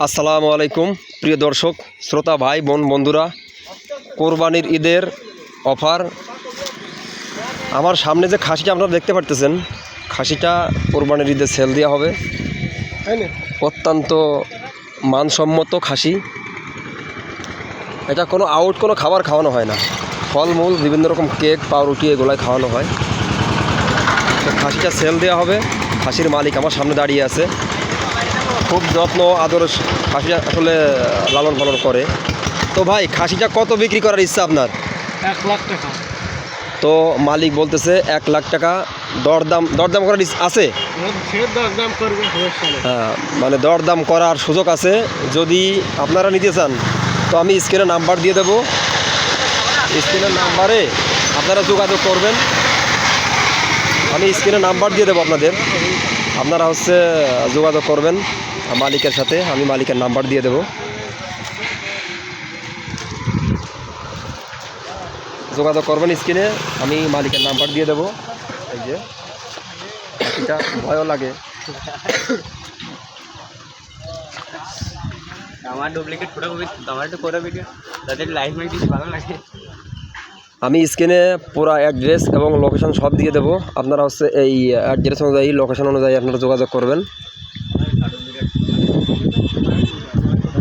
আসসালামু আলাইকুম প্রিয় দর্শক শ্রোতা ভাই বোন বন্ধুরা, কোরবানির ঈদের অফার। আমার সামনে যে খাসিটা আপনারা দেখতে পারতেছেন, খাসিটা কোরবানির ঈদে সেল দেওয়া হবে। অত্যন্ত মানসম্মত খাসি। এটা কোনো খাবার খাওয়ানো হয় না, ফলমূল বিভিন্ন রকম কেক পাউরুটি এগুলাই খাওয়ানো হয়। তো খাসিটা সেল দেওয়া হবে। খাসির মালিক আমার সামনে দাঁড়িয়ে আছে, খুব যত্ন আদর খাসিটা আসলে লালন পালন করে। তো ভাই, খাসিটা কত বিক্রি করার ইচ্ছা আপনার? 1 লাখ টাকা। তো মালিক বলতেছে 1 লাখ টাকা। দরদাম করার আছে? হ্যাঁ, মানে দরদাম করার সুযোগ আছে। যদি আপনারা নিতে চান তো আমি স্ক্রিনে নাম্বার দিয়ে দেবো। স্ক্রিনের নাম্বারে আপনারা যোগাযোগ করবেন। আমি স্ক্রিনে নাম্বার দিয়ে দেবো আপনারা যোগাযোগ করবেন মালিকের সাথে। আমি মালিকের নাম্বার দিয়ে দেব, যোগাযোগ করবেন স্ক্রিনে। আমি মালিকের নাম্বার দিয়ে দেব। এই যে এটা ভয়ও লাগে আমার ডুপ্লিকেট ফটো কপি আমার একটু করে ভিডিও তাদের লাইভ মাইক দিতে ভালো লাগে। আমি স্ক্রিনে পুরো অ্যাড্রেস এবং লোকেশন সব দিয়ে দেবো। আপনারা এই অ্যাড্রেস অনুযায়ী লোকেশন অনুযায়ী আপনারা যোগাযোগ করবেন।